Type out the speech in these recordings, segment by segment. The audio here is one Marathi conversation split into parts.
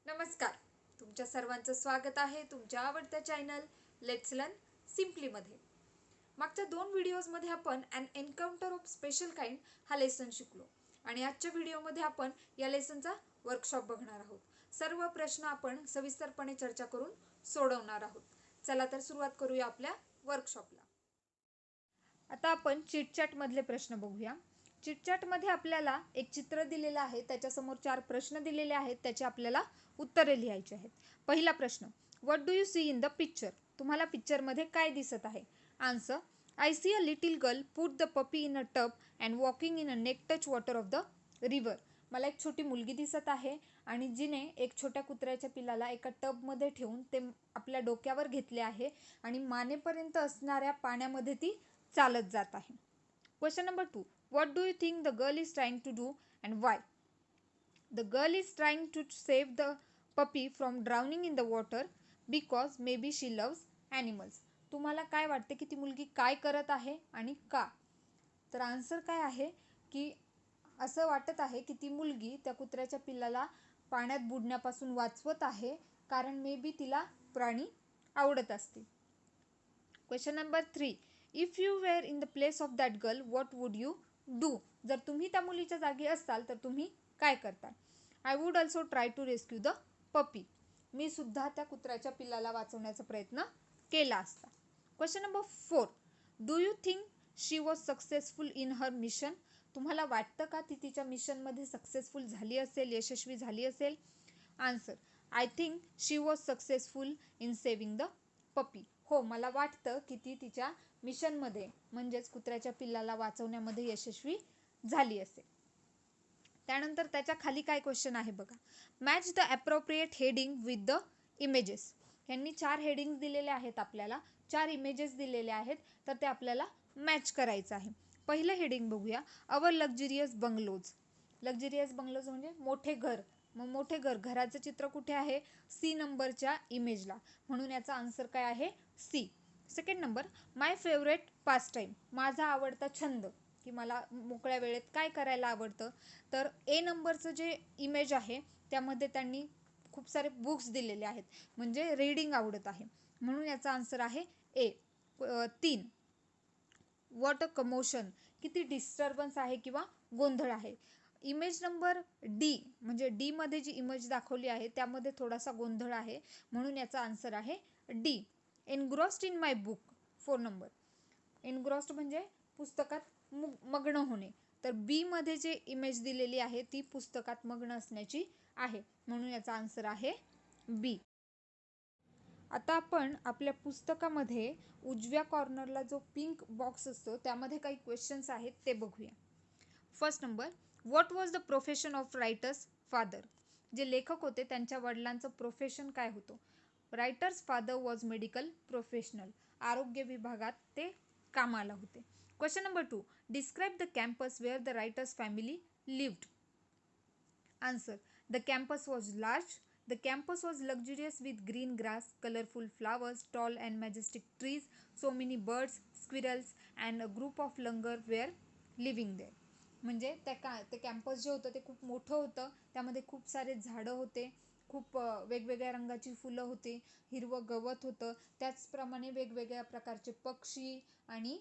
नमस्कार, तुमच्या सर्वांचं स्वागत आहे तुमच्या आवडत्या चॅनल लेट्स लर्न सिम्पली मध्ये. मागच्या 2 व्हिडिओजमध्ये आपण अन एन्काउंटर ऑफ स्पेशल काइंड हा लेसन शिकलो आणि आजच्या व्हिडिओमध्ये आपण या लेसनचा वर्कशॉप बघणार आहोत. सर्व प्रश्न आपण सविस्तरपणे चर्चा करून सोडवणार आहोत. चला तर सुरुवात करूया आपल्या वर्कशॉपला. आता आपण चिटचॅट मधले प्रश्न बघूया. चिटचॅट मध्ये आपल्याला एक चित्र दिलेलं आहे, त्याच्यासमोर 4 प्रश्न दिलेले आहेत, त्याचे आपल्याला उत्तरे लिहायची आहेत. पहिला प्रश्न, what do you see in the picture? तुम्हाला पिक्चर मध्ये काय दिसत आहे? Answer, I see a little girl put the puppy in a tub and walking in a neck touch water of the river. मला एक छोटी मुलगी दिसत आहे आणि जिने एक छोट्या कुत्र्याच्या पिल्लाला एका टब मध्ये ठेवून ते आपल्या डोक्यावर घेतले आहे आणि मानेपर्यंत असणाऱ्या पाण्यामध्ये ती चालत जात आहे. Question number 2, what do you think the girl is trying to do and why? The girl is trying to save the puppy from drowning in the water because may be she loves animals. तुम्हाला काय वाटते की ती मुलगी काय करत आहे आणि का? तर आन्सर काय आहे की असं वाटत आहे की ती मुलगी त्या कुत्र्याच्या पिल्लाला पाण्यात बुडण्यापासून वाचवत आहे, कारण मे बी तिला प्राणी आवडत असतील. Question number 3, if you were in the place of that girl what would you do? जर तुम्ही त्या मुलीच्या जागी असाल तर तुम्ही काय करता? I would also try to rescue the puppy. मी सुद्धा त्या कुत्र्याच्या पिल्लाला वाचवण्याचा प्रयत्न केला असता. Question number 4, do you think she was successful in her mission? तुम्हाला वाटतं का ती तिच्या मिशनमध्ये सक्सेसफुल झाली असेल, यशस्वी झाली असेल? Answer, I think she was successful in saving the puppy. हो, मला वाटतं की ती तिच्या मिशनमध्ये म्हणजेच कुत्र्याच्या पिल्लाला वाचवण्यामध्ये यशस्वी झाली असेल. त्यानंतर त्याच्या खाली काय क्वेश्चन आहे बघा. Match the appropriate heading with the images. यांनी 4 हेडिंग दिलेले आहेत, आपल्याला 4 इमेजेस दिलेले आहेत, तर ते आपल्याला मॅच करायचं आहे. पहिलं हेडिंग बघूया, our luxurious bungalows. Luxurious bungalows म्हणजे मोठे घर. मग मोठे घर, घराचं चित्र कुठे आहे? सी नंबरच्या इमेजला, म्हणून याचा आन्सर काय आहे? सी. सेकंड नंबर, माय फेवरेट पास टाईम. माझा आवडता छंद, की मला मोकळ्या वेळेत काय करायला आवडतं. तर ए नंबरचं जे इमेज आहे त्यामध्ये त्यांनी खूप सारे बुक्स दिलेले आहेत, म्हणजे रीडिंग आवडत आहे, म्हणून याचा आन्सर आहे ए. 3, व्हॉट अ कमोशन. किती डिस्टर्बन्स आहे किंवा गोंधळ आहे. इमेज नंबर डी, म्हणजे डी मध्ये जी इमेज दाखवली आहे त्यामध्ये थोडासा गोंधळ आहे, म्हणून याचा आन्सर आहे D. Engrossed in my book. 4 number, engrossed म्हणजे पुस्तकात मग्न होणे, तर बी मध्ये जे इमेज दिलेली आहे ती पुस्तकात मग्न असण्याची आहे, म्हणून याचा आन्सर आहे बी. आता आपण आपल्या पुस्तकामध्ये उजव्या कॉर्नरला जो पिंक बॉक्स असतो त्यामध्ये काही क्वेश्चन्स आहेत ते बघूया. First number, what was the profession of writer's father? जे लेखक होते त्यांच्या वडिलांचं प्रोफेशन काय होतं? Writer's father was medical professional. आरोग्य विभागात ते कामाला होते. Question number 2, describe the campus where the writer's family lived. Answer, the campus was large. The campus was luxurious with green grass, colorful flowers, tall and majestic trees, so many birds, squirrels and a group of langur were living there. म्हणजे ते कॅम्पस जे होतं ते खूप मोठं होतं, त्यामध्ये खूप सारे झाडं होते, खूप वेगवेगळ्या रंगाची फुलं होती, हिरवं गवत होतं, त्याचप्रमाणे वेगवेगळ्या प्रकारचे पक्षी आणि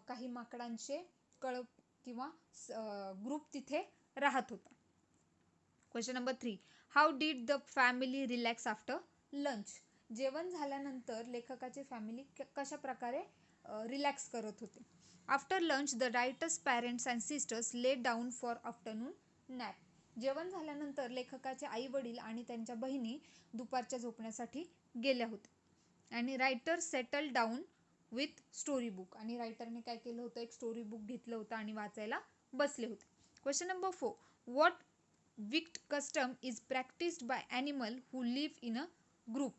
काही माकडांचे कळप किंवा ग्रुप तिथे राहत होता. Question number 3, how did the family relax after lunch? जेवण झाल्यानंतर लेखकाची फॅमिली कशा प्रकारे रिलॅक्स करत होते? After lunch the writer's parents and sisters lay down for afternoon nap. जेवण झाल्यानंतर लेखकाचे आई वडील आणि त्यांच्या बहिणी दुपारच्या झोपण्यासाठी गेल्या होत्या. आणि writer settle down with story book. आणि रायटरने काय केलं होतं? एक स्टोरी बुक घेतलं होतं आणि वाचायला बसले होते. Question number 4, what विक्ट custom is practised bye animal who live in a group.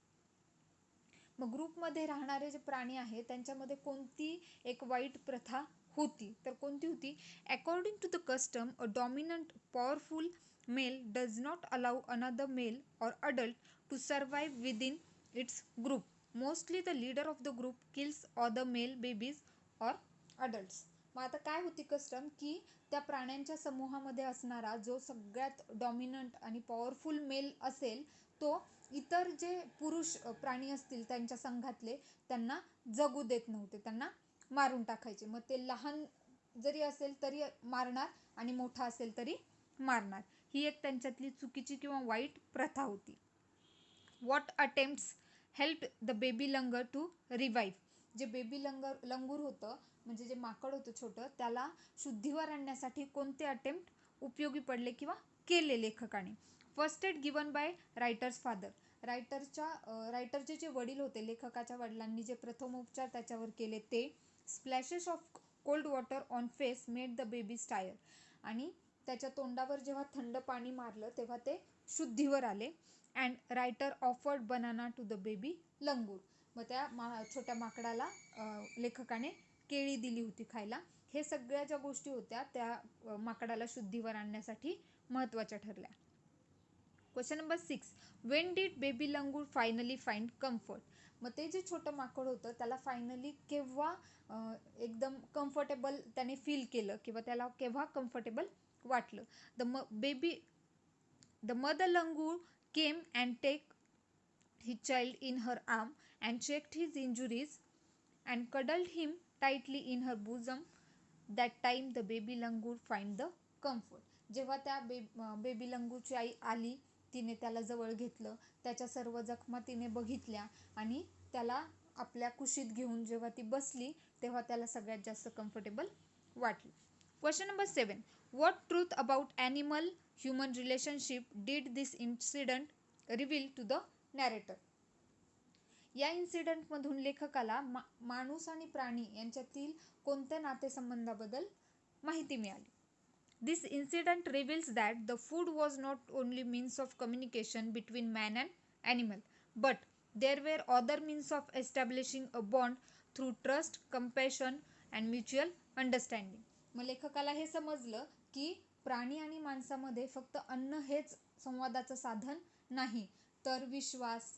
मग ग्रुपमध्ये राहणारे जे प्राणी आहेत त्यांच्यामध्ये कोणती एक वाईट प्रथा होती, तर कोणती होती? According to the custom a dominant powerful male does not allow another male or adult to survive within its group. Mostly the leader of the group kills all the male babies or adults. मग आता काय होती कस्टम की त्या प्राण्यांच्या समूहामध्ये असणारा जो सगळ्यात डॉमिनंट आणि पॉवरफुल मेल असेल तो इतर जे पुरुष प्राणी असतील त्यांच्या संघातले त्यांना जगू देत नव्हते, त्यांना मारून टाकायचे. मग ते लहान जरी असेल तरी मारणार आणि मोठा असेल तरी मारणार. ही एक त्यांच्यातली चुकीची किंवा वाईट प्रथा होती. What attempts help the baby langur to revive. जे बेबी लंगूर होतं म्हणजे जे माकड होतं छोटं, त्याला शुद्धीवर आणण्यासाठी कोणते अटेम्प्ट उपयोगी पडले किंवा केले लेखकाने. First aid given by writer's father. रायटरचे जे वडील होते, लेखकाच्या वडिलांनी जे प्रथमोपचार त्याच्यावर केले ते. Splashes of cold water on face made the baby tyre. आणि त्याच्या तोंडावर जेव्हा थंड पाणी मारलं तेव्हा ते शुद्धीवर आले. And writer offered banana to the baby langur. मग त्या छोट्या माकडाला लेखकाने केळी दिली होती खायला. हे सगळ्या ज्या गोष्टी होत्या त्या माकडाला शुद्धीवर आणण्यासाठी महत्त्वाच्या ठरल्या. Question number 6. Wien did baby langur finally find comfort. मग ते जे छोटं माकड होतं त्याला फायनली केव्हा एकदम कम्फर्टेबल त्याने फील केलं किंवा त्याला केव्हा कम्फर्टेबल वाटलं. The mother langur came and take his child in her arm and checked his injuries and cuddled him tightly in her bosom. That time the baby langur find the comfort. जेव्हा त्या बेबी लंगूरची आई आली, तिने त्याला जवळ घेतलं, त्याच्या सर्व जखमा तिने बघितल्या आणि त्याला आपल्या कुशीत घेऊन जेव्हा ती बसली तेव्हा त्याला सगळ्यात जास्त कम्फर्टेबल वाटलं. Question number 7. What truth about animal human relationship did this incident reveal to the narrator. या इन्सिडेंटमधून लेखकाला माणूस आणि प्राणी यांच्यातील कोणत्या नातेसंबंधाबद्दल माहिती मिळाली. This incident reveals that the food was not only means of communication between man and animal but there were other means of establishing a bond through trust, compassion and mutual understanding. मग लेखकाला हे समजलं की प्राणी आणि माणसामध्ये फक्त अन्न हेच संवादाचं साधन नाही, तर विश्वास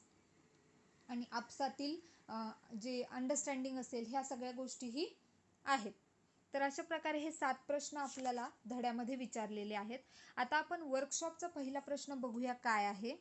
आणि आपसातील जे अंडरस्टँडिंग असेल ह्या सगळ्या गोष्टीही आहेत. तर अशा प्रकारे हे 7 प्रश्न आपल्याला धड्यामध्ये विचारलेले आहेत. आता आपण वर्कशॉपचा पहिला प्रश्न बघूया काय आहे.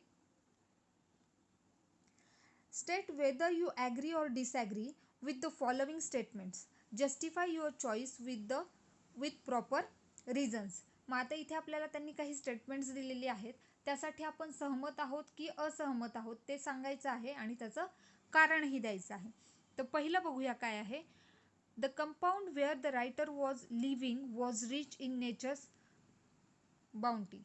State whether you agree or disagree with the following statements. Justify your choice with proper reasons. मग आता इथे आपल्याला त्यांनी काही स्टेटमेंट्स दिलेली आहेत, त्यासाठी आपण सहमत आहोत की असहमत आहोत ते सांगायचं आहे आणि त्याचं कारणही द्यायचं आहे. तर पहिलं बघूया काय आहे. The compound where the writer was living was rich in nature's bounty.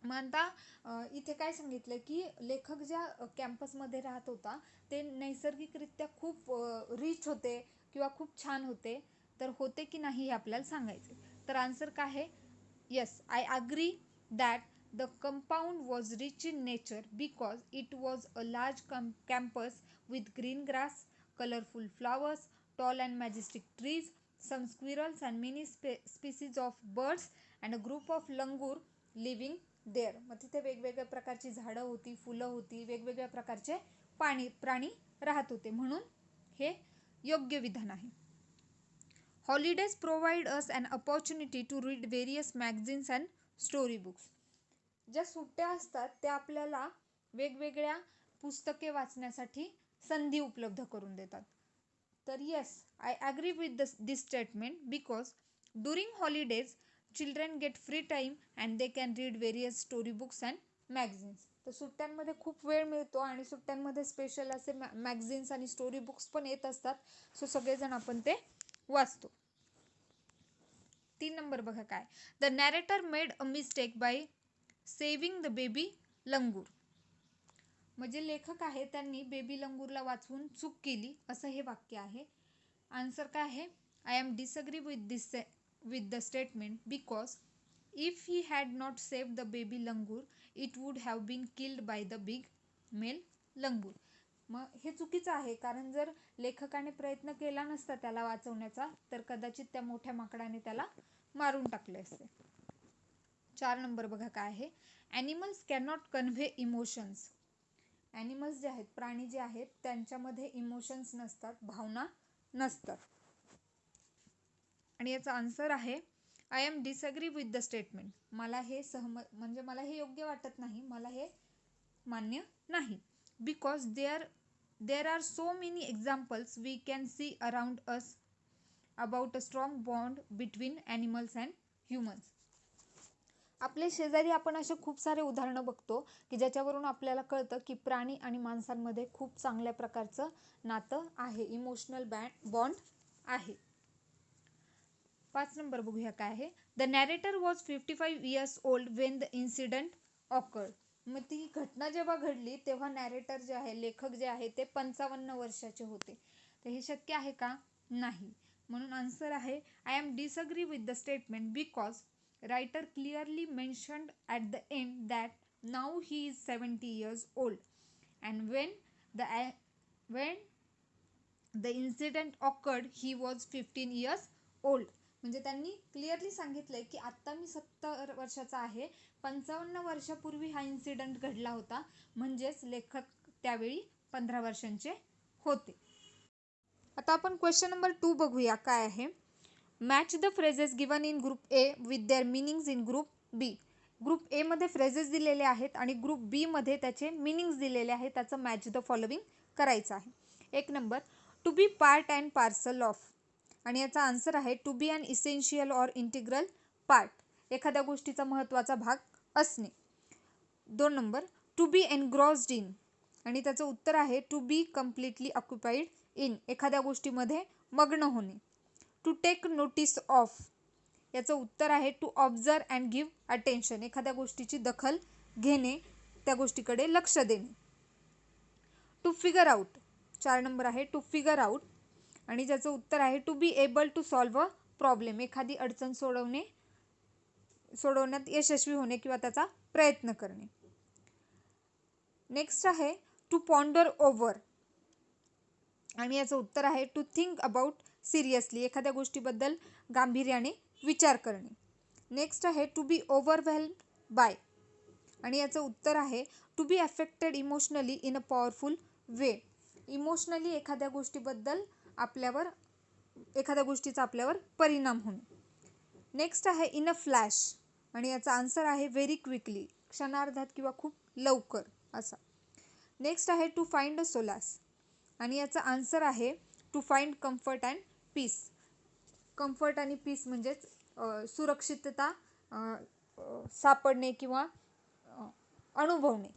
मग आता इथे काय सांगितलं की लेखक ज्या कॅम्पसमध्ये राहत होता ते नैसर्गिकरित्या खूप रिच होते किंवा खूप छान होते. तर होते की नाही हे आपल्याला सांगायचे. तर आन्सर काय आहे. Yes, I agree that the compound was rich in nature because it was a large campus with green grass, colourful flowers, tall and majestic trees, some squirrels and many species of birds and a group of langur living there. मग तिथे वेगवेगळ्या प्रकारची झाडं होती, फुलं होती, वेगवेगळ्या प्रकारचे प्राणी राहत होते, म्हणून हे योग्य विधान आहे. Holidays provide us an opportunity to read various magazines and story books. ज्या सुट्ट्या असतात त्या आपल्याला वेगवेगळ्या पुस्तके वाचण्यासाठी संधी उपलब्ध करून देतात. तर yes, I agree with this statement because during holidays children get free time and they can read various story books and magazines. तर सुट्ट्यांमध्ये खूप वेळ मिळतो आणि सुट्ट्यांमध्ये स्पेशल असे मॅगझिन्स आणि स्टोरी बुक्स पण येत असतात. सो सगळेजण आपण ते वाचतो. 3 नंबर बघा काय. The narrator made a mistake by saving the baby लंगूर. म्हणजे लेखक आहे त्यांनी बेबी लंगूरला वाचवून चूक केली असं हे वाक्य आहे. आन्सर काय आहे. I am disagree with the statement because if he had not saved the baby langur it would have been killed by the big male langur. मग हे चुकीचं आहे, कारण जर लेखकाने प्रयत्न केला नसता त्याला वाचवण्याचा तर कदाचित त्या मोठ्या माकडाने त्याला मारून टाकले असते. 4 नंबर बघा काय आहे. Animals cannot convey emotions. Animals जे आहेत, प्राणी जे आहेत, त्यांच्यामध्ये इमोशन्स नसतात, भावना नसतात. आणि याचा आन्सर आहे I am disagree with the statement. मला हे म्हणजे मला हे योग्य वाटत नाही, मला हे मान्य नाही. Because there are so many examples we can see around us about a strong bond between animals and humans. आपले शेजारी आपण असे खूप सारे उदाहरणं बघतो की ज्याच्यावरून आपल्याला कळतं की प्राणी आणि माणसांमध्ये खूप चांगल्या प्रकारचं नातं आहे, इमोशनल बॉन्ड आहे. 5 नंबर बघूया काय आहे. The narrator was 55 years old Wien the incident awkward. मग ती घटना जेव्हा घडली तेव्हा नॅरेटर जे आहे, लेखक जे आहे ते 55 वर्षाचे होते. तर हे शक्य आहे का? नाही. म्हणून आन्सर आहे I am disagree with the statement because writer clearly mentioned at the end that now he is 70 years old and when the incident occurred he was 15 years old. म्हणजे त्यांनी क्लिअरली सांगितलंय की आत्ता मी 70 वर्षाचा आहे, 55 वर्षापूर्वी हा इन्सिडेंट घडला होता, म्हणजेच लेखक त्यावेळी 15 वर्षांचे होते. आता आपण क्वेश्चन नंबर 2 बघूया काय आहे. Match the phrases given in group A with their meanings in group B. Group A मध्ये फ्रेजेस दिलेले आहेत आणि ग्रुप बी मध्ये त्याचे मिनिंग्स दिलेले आहेत. त्याचं मॅच द फॉलोविंग करायचं आहे. 1 number to be part and parcel of, आणि याचा आन्सर आहे to be an essential or integral part, एखाद्या गोष्टीचा महत्त्वाचा भाग असणे. 2 number to be engrossed in, आणि त्याचं उत्तर आहे to be completely occupied in, एखाद्या गोष्टीमध्ये मग्न होणे. टू टेक नोटीस ऑफ, याचं उत्तर आहे to observe and give attention, एखाद्या गोष्टीची दखल घेणे, त्या गोष्टीकडे लक्ष देणे. टू फिगर आउट, 4 नंबर आहे टू फिगर आउट, आणि ज्याचं उत्तर आहे to be able to solve a problem, एखादी अडचण सोडवण्यात यशस्वी होणे किंवा त्याचा प्रयत्न करणे. नेक्स्ट आहे टू पॉन्डर ओव्हर, आणि याचं उत्तर आहे टू थिंक अबाउट सिरियसली, एखाद्या गोष्टीबद्दल गांभीर्याने विचार करणे. नेक्स्ट आहे टू बी ओव्हरवेल्म्ड बाय, आणि याचं उत्तर आहे to be affected emotionally in a powerful way, emotionally एखाद्या गोष्टीचा आपल्यावर परिणाम होणे. नेक्स्ट आहे इन अ फ्लॅश, आणि याचा आन्सर आहे व्हेरी क्विकली, क्षणार्धात किंवा खूप लवकर असा. नेक्स्ट आहे टू फाइंड अ सोलास, आणि याचा आन्सर आहे to find comfort and peace. Comfort आणि पीस म्हणजेच सुरक्षितता सापडणे किंवा अनुभवणे.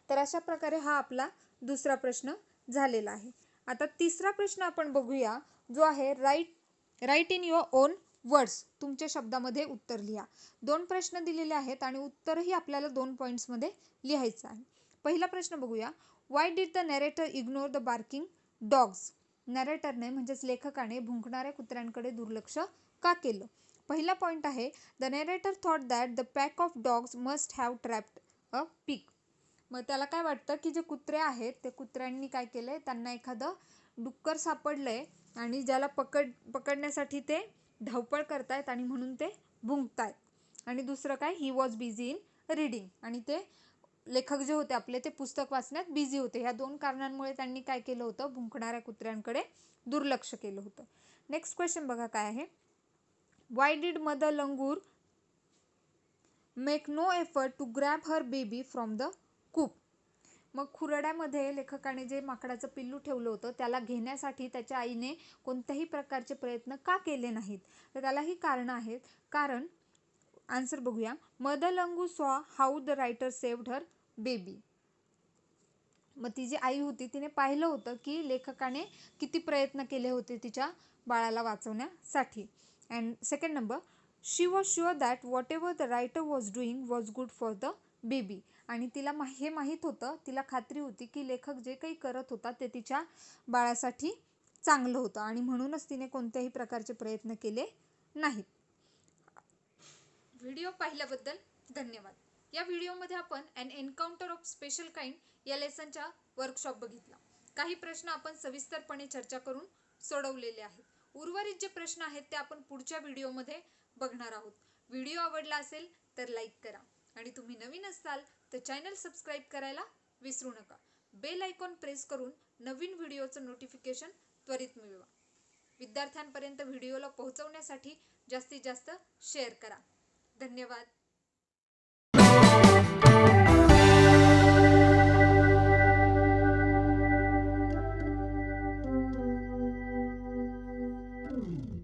तर अशा प्रकारे हा आपला दुसरा प्रश्न झालेला आहे. आता तिसरा प्रश्न आपण बघूया, जो आहे write in your own words, तुमच्या शब्दामध्ये उत्तर लिहा. 2 प्रश्न दिलेले आहेत आणि उत्तरही आपल्याला 2 पॉईंट्समध्ये लिहायचं आहे. पहिला प्रश्न बघूया. Why did the narrator ignore the barking dogs. नॅरेटरने म्हणजेच लेखकाने भुंकणाऱ्या कुत्र्यांकडे दुर्लक्ष का केलं. पहिला पॉईंट आहे the narrator thought that the pack of dogs must have trapped a pig. मग त्याला काय वाटतं की जे कुत्रे आहेत ते कुत्र्यांनी काय केलंय, त्यांना एखादं डुक्कर सापडलंय आणि ज्याला पकडण्यासाठी ते धावपळ करतायत आणि म्हणून ते भुंकतायत. आणि दुसरं काय, he was busy in reading, आणि ते लेखक जे होते आपले ते पुस्तक वाचण्यात बिझी होते. ह्या 2 कारणांमुळे त्यांनी काय केलं होतं, भुंकणाऱ्या कुत्र्यांकडे दुर्लक्ष केलं होतं. नेक्स्ट क्वेश्चन बघा काय आहे. Why did mother langur make no effort to grab her baby from the coop. मग खुरड्यामध्ये लेखकाने जे माकडाचं पिल्लू ठेवलं होतं त्याला घेण्यासाठी त्याच्या आईने कोणत्याही प्रकारचे प्रयत्न का केले नाहीत. तर त्यालाही कारणं आहेत. कारण आन्सर बघूया. मदर लंगू सॉ how the writer saved her baby. मग ती जी आई होती तिने पाहिलं होतं की लेखकाने किती प्रयत्न केले होते तिच्या बाळाला वाचवण्यासाठी. And second number, she was sure that what ever the writer was doing was good for the baby. आणि तिला हे माहीत होतं, तिला खात्री होती की लेखक जे काही करत होता ते तिच्या बाळासाठी चांगलं होतं आणि म्हणूनच तिने कोणत्याही प्रकारचे प्रयत्न केले नाहीत. व्हिडिओ पाहिल्याबद्दल धन्यवाद. या व्हिडिओमध्ये आपण an encounter of special kind या लेसनच्या वर्कशॉप बघितला. काही प्रश्न आपण सविस्तरपणे चर्चा करून सोडवलेले आहेत. उर्वरित जे प्रश्न आहेत ते आपण पुढच्या व्हिडिओमध्ये बघणार आहोत. व्हिडिओ आवडला असेल तर लाईक करा आणि तुम्ही नवीन असाल तर चॅनल सबस्क्राईब करायला विसरू नका. बेल आयकॉन प्रेस करून नवीन व्हिडिओचं नोटिफिकेशन त्वरित मिळवा. विद्यार्थ्यांपर्यंत व्हिडिओला पोहोचवण्यासाठी जास्तीत जास्त शेअर करा. धन्यवाद.